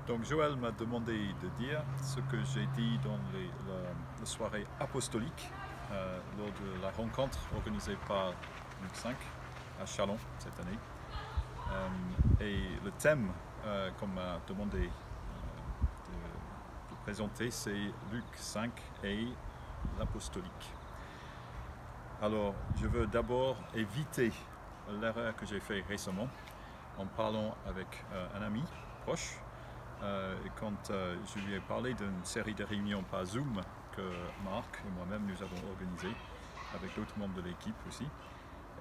Donc Joël m'a demandé de dire ce que j'ai dit dans la soirée apostolique lors de la rencontre organisée par Luc 5 à Chalon cette année. Et le thème qu'on m'a demandé de présenter, c'est Luc 5 et l'apostolique. Alors je veux d'abord éviter l'erreur que j'ai faite récemment en parlant avec un ami proche. Quand je lui ai parlé d'une série de réunions par Zoom que Marc et moi-même nous avons organisées avec d'autres membres de l'équipe aussi.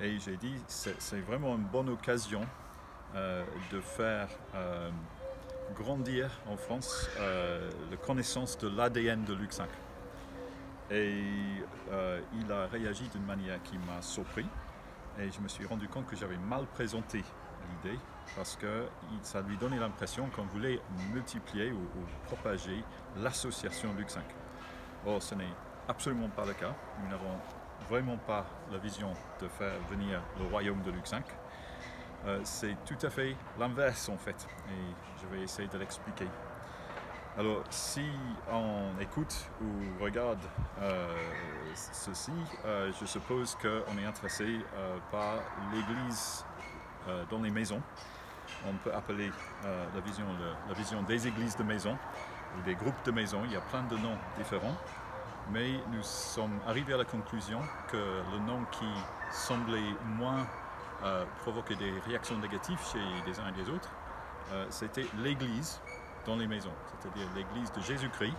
Et j'ai dit c'est vraiment une bonne occasion de faire grandir en France la connaissance de l'ADN de Luc 5. Et il a réagi d'une manière qui m'a surpris. Et je me suis rendu compte que j'avais mal présenté l'idée parce que ça lui donnait l'impression qu'on voulait multiplier ou propager l'association Luc 5. Or, ce n'est absolument pas le cas. Nous n'avons vraiment pas la vision de faire venir le royaume de Luc 5. C'est tout à fait l'inverse en fait, et je vais essayer de l'expliquer. Alors, si on écoute ou regarde ceci, je suppose qu'on est intéressé par l'Église dans les maisons. On peut appeler la vision des églises de maison ou des groupes de maisons. Il y a plein de noms différents, mais nous sommes arrivés à la conclusion que le nom qui semblait moins provoquer des réactions négatives chez les uns et les autres, c'était l'Église dans les maisons, c'est-à-dire l'Église de Jésus-Christ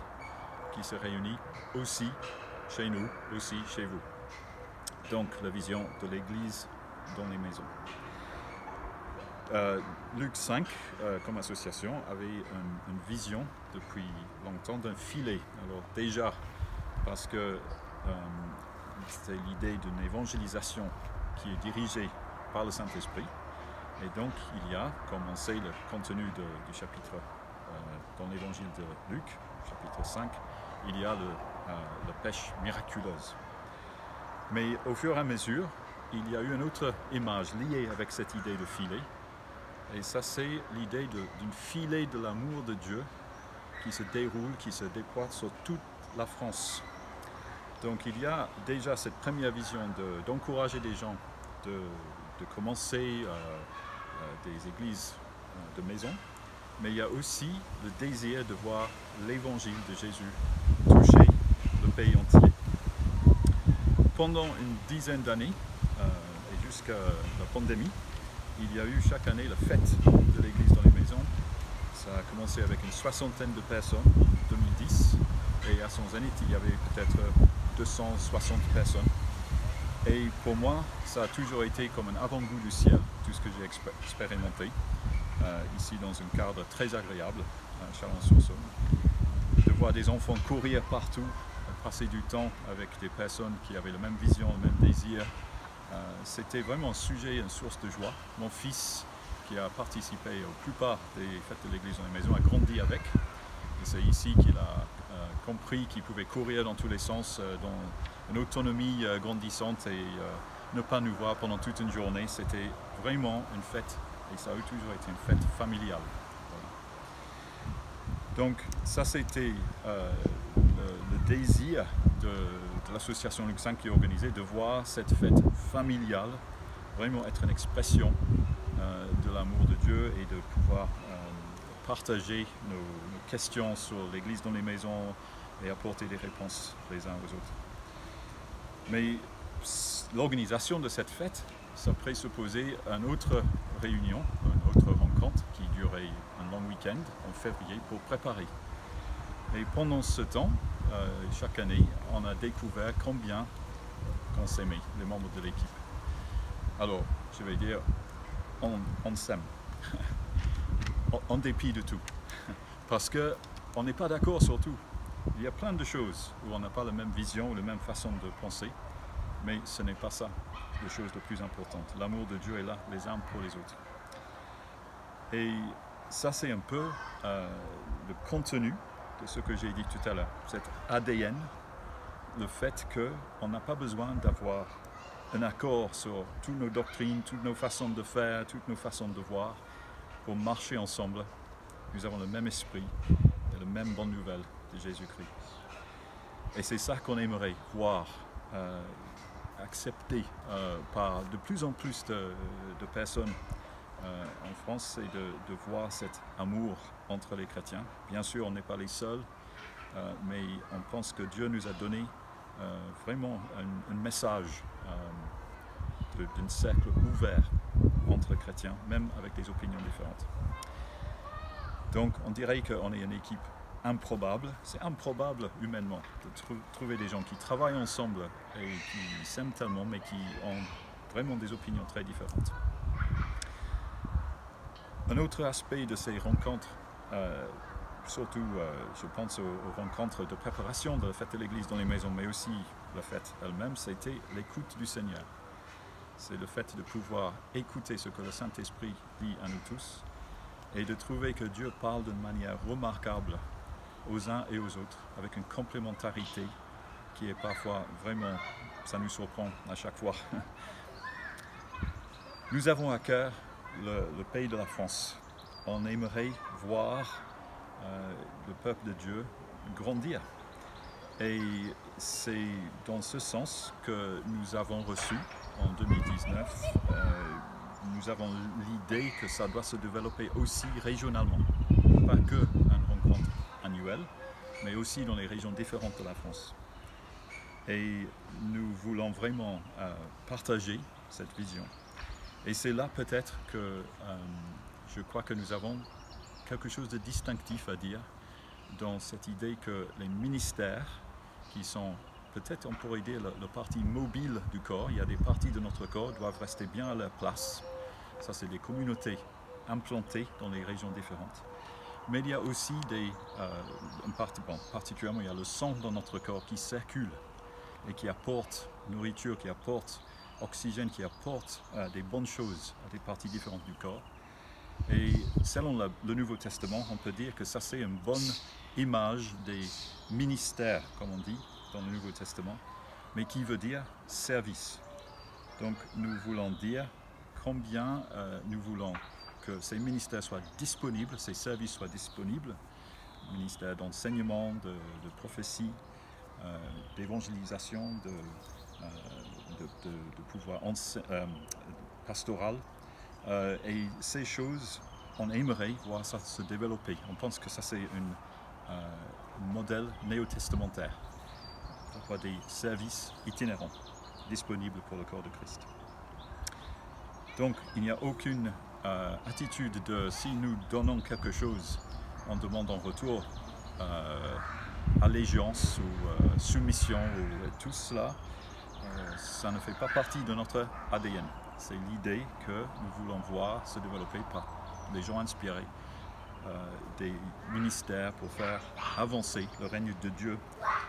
qui se réunit aussi chez nous, aussi chez vous. Donc la vision de l'Église dans les maisons. Luc 5, comme association, avait une vision depuis longtemps d'un filet. Alors déjà, parce que c'est l'idée d'une évangélisation qui est dirigée par le Saint-Esprit. Et donc, il y a, comme on sait, le contenu du chapitre dans l'évangile de Luc, chapitre 5, il y a la pêche miraculeuse. Mais au fur et à mesure, il y a eu une autre image liée avec cette idée de filet. Et ça, c'est l'idée d'une filet de l'amour de Dieu qui se déroule, qui se déploie sur toute la France. Donc, il y a déjà cette première vision d'encourager des gens de commencer des églises de maison, mais il y a aussi le désir de voir l'évangile de Jésus toucher le pays entier. Pendant une dizaine d'années, et jusqu'à la pandémie, il y a eu chaque année la fête de l'église dans les maisons. Ça a commencé avec une soixantaine de personnes en 2010, et à son zénith, il y avait peut-être 260 personnes. Et pour moi, ça a toujours été comme un avant-goût du ciel, tout ce que j'ai expérimenté, ici dans un cadre très agréable, à Chalon-sur-Saône. De voir des enfants courir partout, passer du temps avec des personnes qui avaient la même vision, le même désir, c'était vraiment un sujet, une source de joie. Mon fils, qui a participé aux plupart des fêtes de l'église dans les maisons, a grandi avec. Et c'est ici qu'il a compris qu'il pouvait courir dans tous les sens, dans une autonomie grandissante et ne pas nous voir pendant toute une journée. C'était vraiment une fête et ça a toujours été une fête familiale. Voilà. Donc ça c'était le désir de l'association Luc 5 qui est organisée, de voir cette fête familiale vraiment être une expression de l'amour de Dieu et de pouvoir partager nos questions sur l'église dans les maisons et apporter des réponses les uns aux autres. Mais l'organisation de cette fête, ça présupposait une autre réunion, une autre rencontre qui durait un long week-end en février pour préparer. Et pendant ce temps, chaque année, on a découvert combien on s'aimait, les membres de l'équipe. Alors, je vais dire, on s'aime, en dépit de tout. Parce qu'on n'est pas d'accord sur tout. Il y a plein de choses où on n'a pas la même vision ou la même façon de penser, mais ce n'est pas ça, la chose la plus importante. L'amour de Dieu est là, les uns pour les autres. Et ça, c'est un peu le contenu de ce que j'ai dit tout à l'heure, cet ADN, le fait qu'on n'a pas besoin d'avoir un accord sur toutes nos doctrines, toutes nos façons de faire, toutes nos façons de voir, pour marcher ensemble Nous avons le même esprit et la même bonne nouvelle de Jésus-Christ. Et c'est ça qu'on aimerait voir accepté par de plus en plus de personnes en France, c'est de voir cet amour entre les chrétiens. Bien sûr, on n'est pas les seuls, mais on pense que Dieu nous a donné vraiment un message d'un cercle ouvert entre chrétiens, même avec des opinions différentes. Donc on dirait qu'on est une équipe improbable. C'est improbable humainement de trouver des gens qui travaillent ensemble et qui s'aiment tellement, mais qui ont vraiment des opinions très différentes. Un autre aspect de ces rencontres, surtout je pense aux rencontres de préparation de la fête de l'Église dans les maisons, mais aussi la fête elle-même, c'était l'écoute du Seigneur. C'est le fait de pouvoir écouter ce que le Saint-Esprit dit à nous tous et de trouver que Dieu parle d'une manière remarquable aux uns et aux autres, avec une complémentarité qui est parfois vraiment, ça nous surprend à chaque fois. Nous avons à cœur le pays de la France. On aimerait voir le peuple de Dieu grandir. Et c'est dans ce sens que nous avons reçu en 2019, nous avons l'idée que ça doit se développer aussi régionalement, pas que une rencontre annuelle, mais aussi dans les régions différentes de la France. Et nous voulons vraiment partager cette vision. Et c'est là peut-être que je crois que nous avons quelque chose de distinctif à dire dans cette idée que les ministères qui sont peut-être on pourrait dire la partie mobile du corps, il y a des parties de notre corps qui doivent rester bien à leur place. Ça c'est des communautés implantées dans les régions différentes. Mais il y a aussi particulièrement il y a le sang dans notre corps qui circule et qui apporte nourriture, qui apporte oxygène, qui apporte des bonnes choses à des parties différentes du corps. Et selon le Nouveau Testament, on peut dire que ça c'est une bonne image des ministères, comme on dit dans le Nouveau Testament, mais qui veut dire service. Donc nous voulons dire combien nous voulons que ces ministères soient disponibles, ces services soient disponibles, ministères d'enseignement, de prophétie, d'évangélisation, de pouvoir pastoral. Et ces choses, on aimerait voir ça se développer. On pense que ça c'est un modèle néo-testamentaire. D'avoir des services itinérants disponibles pour le corps de Christ. Donc il n'y a aucune attitude de si nous donnons quelque chose, on demande en retour allégeance ou soumission ou tout cela, ça ne fait pas partie de notre ADN. C'est l'idée que nous voulons voir se développer par les gens inspirés, des ministères pour faire avancer le règne de Dieu,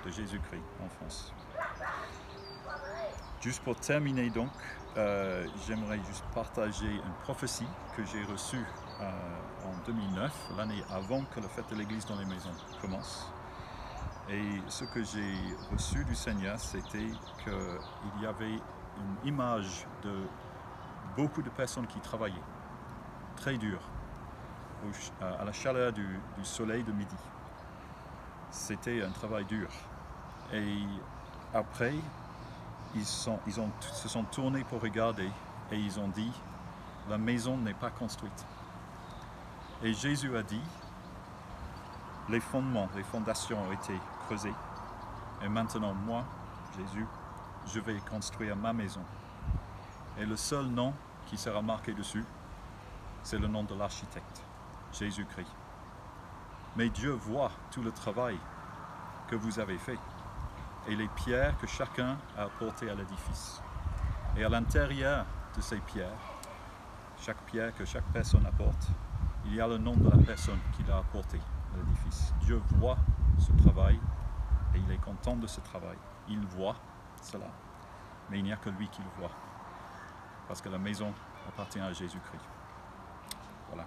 de Jésus-Christ en France. Juste pour terminer donc, j'aimerais juste partager une prophétie que j'ai reçue en 2009, l'année avant que la fête de l'Église dans les maisons commence. Et ce que j'ai reçu du Seigneur, c'était qu'il y avait une image de beaucoup de personnes qui travaillaient très dur à la chaleur du soleil de midi. C'était un travail dur. Et après, ils se sont tournés pour regarder et ils ont dit « La maison n'est pas construite ». Et Jésus a dit « Les fondements, les fondations ont été creusées. Et maintenant, moi, Jésus, je vais construire ma maison. » Et le seul nom qui sera marqué dessus, c'est le nom de l'architecte, Jésus-Christ. Mais Dieu voit tout le travail que vous avez fait et les pierres que chacun a apportées à l'édifice. Et à l'intérieur de ces pierres, chaque pierre que chaque personne apporte, il y a le nom de la personne qui l'a apporté à l'édifice. Dieu voit ce travail et il est content de ce travail. Il voit cela, mais il n'y a que lui qui le voit, parce que la maison appartient à Jésus-Christ. Voilà.